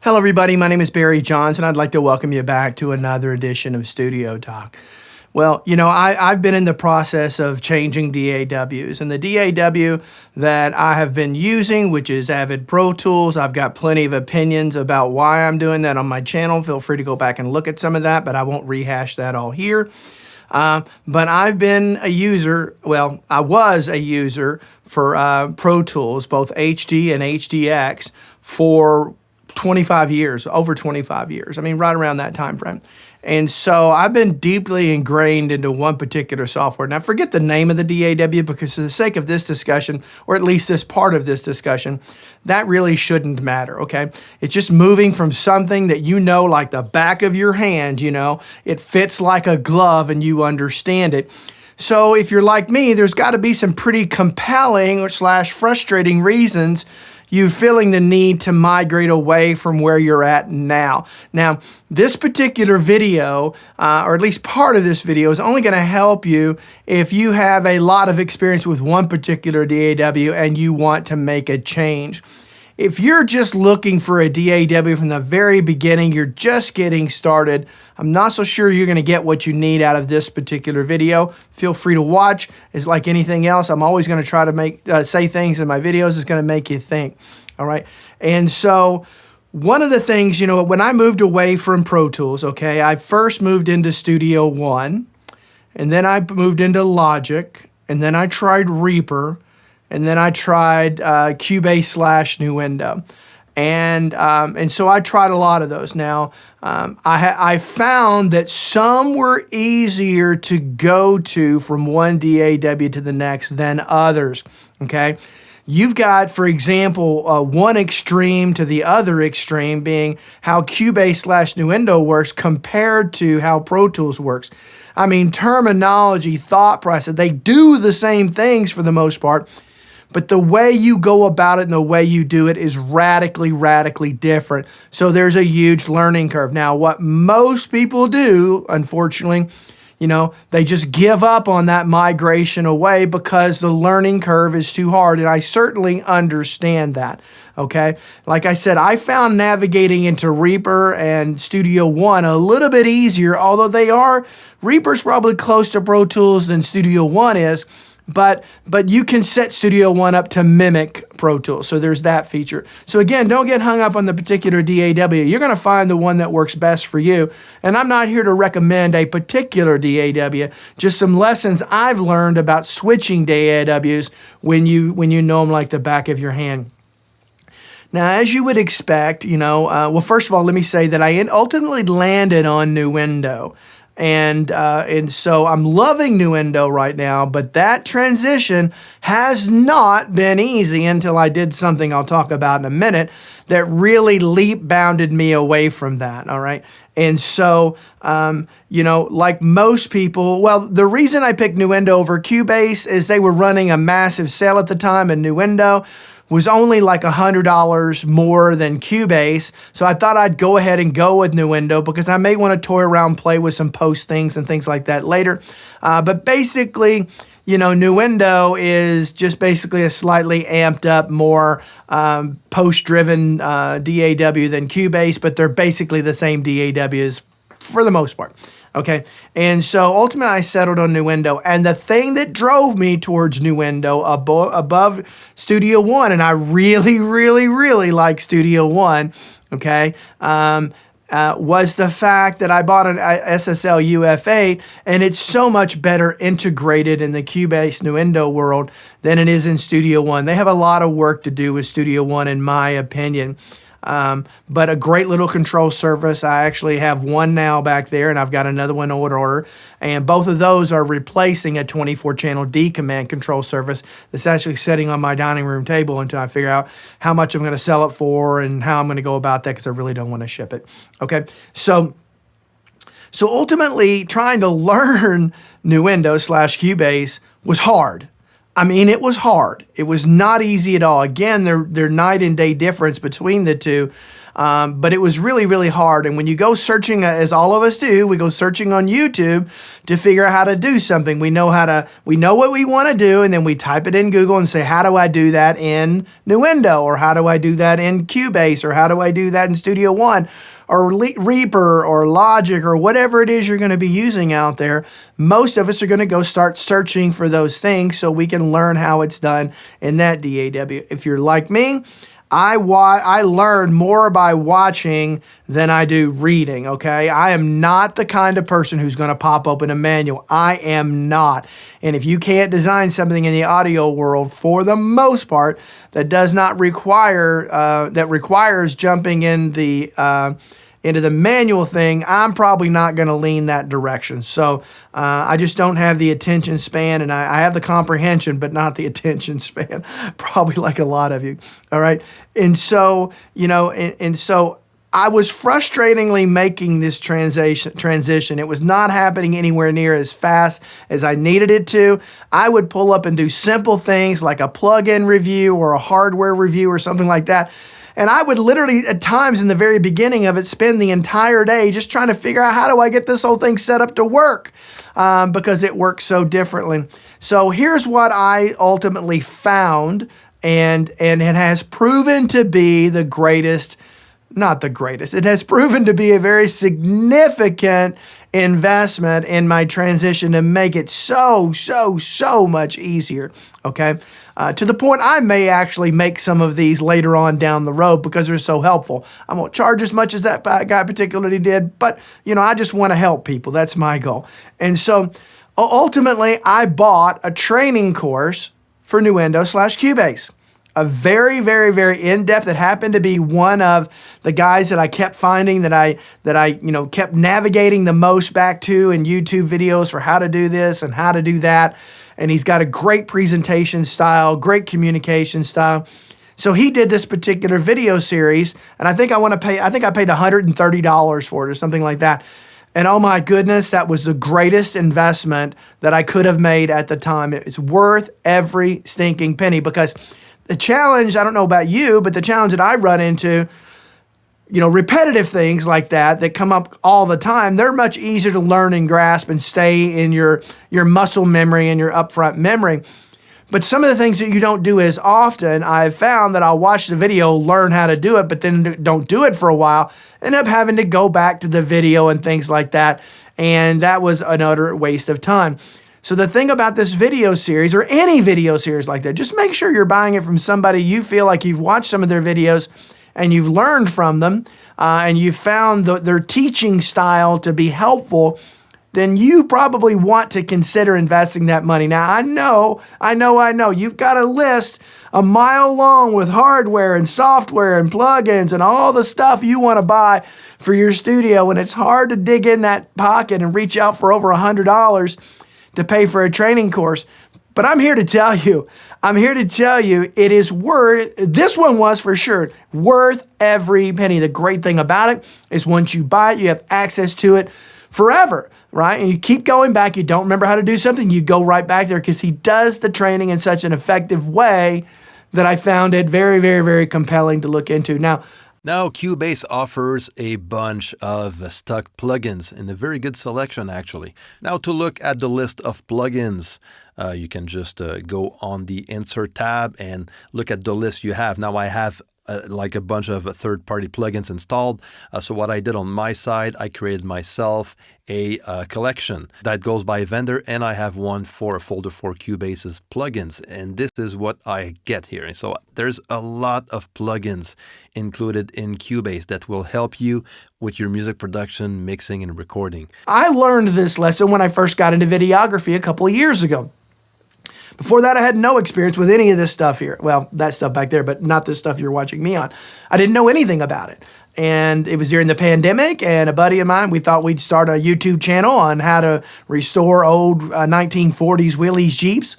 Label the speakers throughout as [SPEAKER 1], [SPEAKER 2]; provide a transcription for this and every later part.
[SPEAKER 1] Hello everybody, my name is Barry Johns and I'd like to welcome you back to another edition of Studio Talk. Well, you know, I've been in the process of changing DAWs, and the DAW that I have been using, which is Avid Pro Tools, I've got plenty of opinions about why I'm doing that on my channel. Feel free to go back and look at some of that, but I won't rehash that all here. But I've been a user, well, I was a user for Pro Tools, both HD and HDX, for 25 years, over 25 years. I mean, right around that time frame. And so I've been deeply ingrained into one particular software. Now, forget the name of the DAW because for the sake of this discussion, or at least this part of this discussion, that really shouldn't matter, okay? It's just moving from something that you know like the back of your hand, you know, it fits like a glove and you understand it. So if you're like me, there's got to be some pretty compelling or frustrating reasons you feeling the need to migrate away from where you're at now. Now, this particular video, or at least part of this video, is only going to help you if you have a lot of experience with one particular DAW and you want to make a change. If you're just looking for a DAW from the very beginning, you're just getting started, I'm not so sure you're going to get what you need out of this particular video. Feel free to watch. It's like anything else. I'm always going to try to say things in my videos that's going to make you think. All right. And so one of the things, you know, when I moved away from Pro Tools, okay, I first moved into Studio One, and then I moved into Logic, and then I tried Reaper, and then I tried Cubase / Nuendo. And so I tried a lot of those. Now, I found that some were easier to go to from one DAW to the next than others, okay? You've got, for example, one extreme to the other extreme being how Cubase / Nuendo works compared to how Pro Tools works. I mean, terminology, thought process, they do the same things for the most part, but the way you go about it and the way you do it is radically different. So there's a huge learning curve. Now, what most people do, unfortunately, you know, they just give up on that migration away because the learning curve is too hard. And I certainly understand that, okay? Like I said, I found navigating into Reaper and Studio One a little bit easier, although Reaper's probably close to Pro Tools than Studio One is. But you can set Studio One up to mimic Pro Tools, so there's that feature. So again, don't get hung up on the particular DAW. You're going to find the one that works best for you. And I'm not here to recommend a particular DAW, just some lessons I've learned about switching DAWs when you know them like the back of your hand. Now, as you would expect, you know, well, first of all, let me say that I ultimately landed on Nuendo. And so I'm loving Nuendo right now, but that transition has not been easy until I did something I'll talk about in a minute that really leap-bounded me away from that, all right? And so, you know, like most people, well, the reason I picked Nuendo over Cubase is they were running a massive sale at the time, and Nuendo was only like $100 more than Cubase. So I thought I'd go ahead and go with Nuendo because I may want to toy around, play with some post things and things like that later. But basically, you know, Nuendo is just basically a slightly amped up, more post-driven DAW than Cubase, but they're basically the same DAWs for the most part. Okay, and so ultimately I settled on Nuendo, and the thing that drove me towards Nuendo above Studio One, and I really like Studio One, okay, was the fact that I bought an SSL UF8, and it's so much better integrated in the Cubase Nuendo world than it is in Studio One. They have a lot of work to do with Studio One, in my opinion. But a great little control surface. I actually have one now back there, and I've got another one on order. And both of those are replacing a 24-channel D command control surface that's actually sitting on my dining room table until I figure out how much I'm going to sell it for and how I'm going to go about that because I really don't want to ship it. Okay, so ultimately, trying to learn Nuendo / Cubase was hard. I mean, it was hard. It was not easy at all. Again, they're night and day difference between the two. But it was really, really hard. And when you go searching, as all of us do, we go searching on YouTube to figure out how to do something. We know what we want to do, and then we type it in Google and say, how do I do that in Nuendo? Or how do I do that in Cubase? Or how do I do that in Studio One? Or Reaper or Logic or whatever it is you're going to be using out there. Most of us are going to go start searching for those things so we can learn how it's done in that DAW. If you're like me, I learn more by watching than I do reading, okay? I am not the kind of person who's going to pop open a manual. I am not. And if you can't design something in the audio world, for the most part, that does not require, that requires jumping in into the manual thing, I'm probably not going to lean that direction. So I just don't have the attention span, and I have the comprehension, but not the attention span, probably like a lot of you. All right. And so, and so I was frustratingly making this transition. It was not happening anywhere near as fast as I needed it to. I would pull up and do simple things like a plugin review or a hardware review or something like that. And I would literally, at times in the very beginning of it, spend the entire day just trying to figure out how do I get this whole thing set up to work because it works so differently. So here's what I ultimately found, and it has proven to be the greatest. Not the greatest. It has proven to be a very significant investment in my transition to make it so much easier, okay? To the point I may actually make some of these later on down the road because they're so helpful. I won't charge as much as that guy particularly did, but, I just want to help people. That's my goal. And so, ultimately, I bought a training course for Nuendo/Cubase. A very, very, very in-depth that happened to be one of the guys that I kept finding that I kept navigating the most back to in YouTube videos for how to do this and how to do that. And he's got a great presentation style, great communication style. So he did this particular video series, and I think I paid $130 for it or something like that. And oh my goodness, that was the greatest investment that I could have made at the time. It's worth every stinking penny because the challenge, I don't know about you, but the challenge that I run into, repetitive things like that come up all the time, they're much easier to learn and grasp and stay in your muscle memory and your upfront memory. But some of the things that you don't do as often, I've found that I'll watch the video, learn how to do it, but then don't do it for a while, end up having to go back to the video and things like that. And that was an utter waste of time. So the thing about this video series, or any video series like that, just make sure you're buying it from somebody you feel like you've watched some of their videos and you've learned from them and you've found their teaching style to be helpful, then you probably want to consider investing that money. Now, I know, you've got a list a mile long with hardware and software and plugins and all the stuff you want to buy for your studio, and it's hard to dig in that pocket and reach out for over $100 to pay for a training course. But I'm here to tell you, it is this one was for sure worth every penny. The great thing about it is once you buy it, you have access to it forever, right? And you keep going back. You don't remember how to do something, you go right back there because he does the training in such an effective way that I found it very, very, very compelling to look into.
[SPEAKER 2] Now, Cubase offers a bunch of stock plugins and a very good selection, actually. Now, to look at the list of plugins, you can just go on the Insert tab and look at the list you have. Now, I have like a bunch of third-party plugins installed. So what I did on my side, I created myself a collection that goes by vendor, and I have one for a folder for Cubase's plugins. And this is what I get here. And so there's a lot of plugins included in Cubase that will help you with your music production, mixing, and recording.
[SPEAKER 1] I learned this lesson when I first got into videography a couple of years ago. Before that, I had no experience with any of this stuff here. Well, that stuff back there, but not this stuff you're watching me on. I didn't know anything about it. And it was during the pandemic, and a buddy of mine, we thought we'd start a YouTube channel on how to restore old 1940s Willys Jeeps.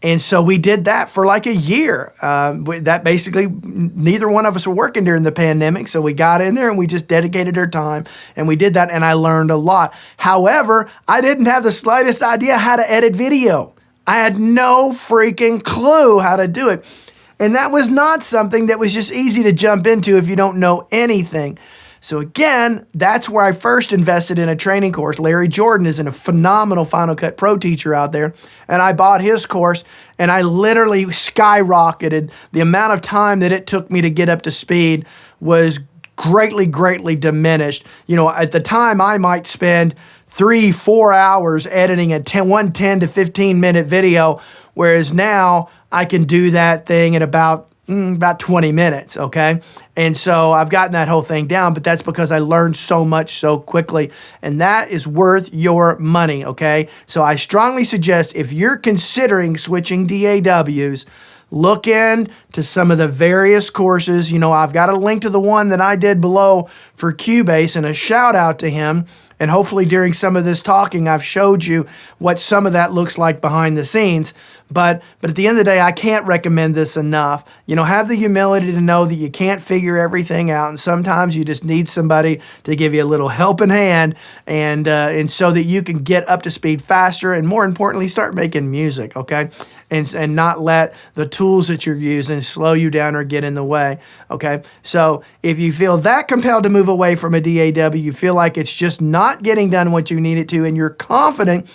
[SPEAKER 1] And so we did that for like a year. That basically, neither one of us were working during the pandemic. So we got in there and we just dedicated our time and we did that, and I learned a lot. However, I didn't have the slightest idea how to edit video. I had no freaking clue how to do it. And that was not something that was just easy to jump into if you don't know anything. So again, that's where I first invested in a training course. Larry Jordan is a phenomenal Final Cut Pro teacher out there. And I bought his course and I literally skyrocketed. The amount of time that it took me to get up to speed was greatly diminished. You know, at the time I might spend 3-4 hours editing a 10 to 15 minute video, whereas now I can do that thing in about 20 minutes, okay? And so I've gotten that whole thing down, but that's because I learned so much so quickly, and that is worth your money, okay? So I strongly suggest if you're considering switching DAWs, look into some of the various courses. You know, I've got a link to the one that I did below for Cubase, and a shout out to him. And hopefully during some of this talking, I've showed you what some of that looks like behind the scenes. But at the end of the day, I can't recommend this enough. You know, have the humility to know that you can't figure everything out. And sometimes you just need somebody to give you a little helping hand and so that you can get up to speed faster and, more importantly, start making music, okay? And not let the tools that you're using slow you down or get in the way, okay? So if you feel that compelled to move away from a DAW, you feel like it's just not getting done what you need it to, and you're confident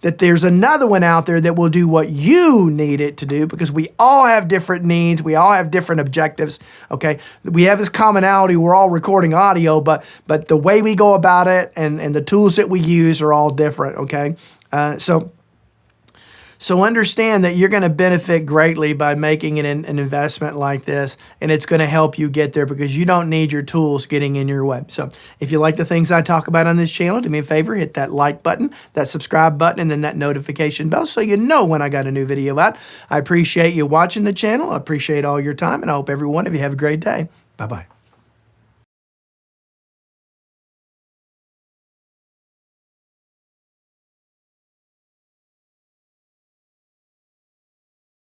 [SPEAKER 1] that there's another one out there that will do what you need it to do, because we all have different needs. We all have different objectives, okay? We have this commonality. We're all recording audio, but the way we go about it and the tools that we use are all different, okay? So understand that you're going to benefit greatly by making an investment like this, and it's going to help you get there because you don't need your tools getting in your way. So if you like the things I talk about on this channel, do me a favor, hit that like button, that subscribe button, and then that notification bell so you know when I got a new video out. I appreciate you watching the channel. I appreciate all your time, and I hope every one of you have a great day. Bye-bye.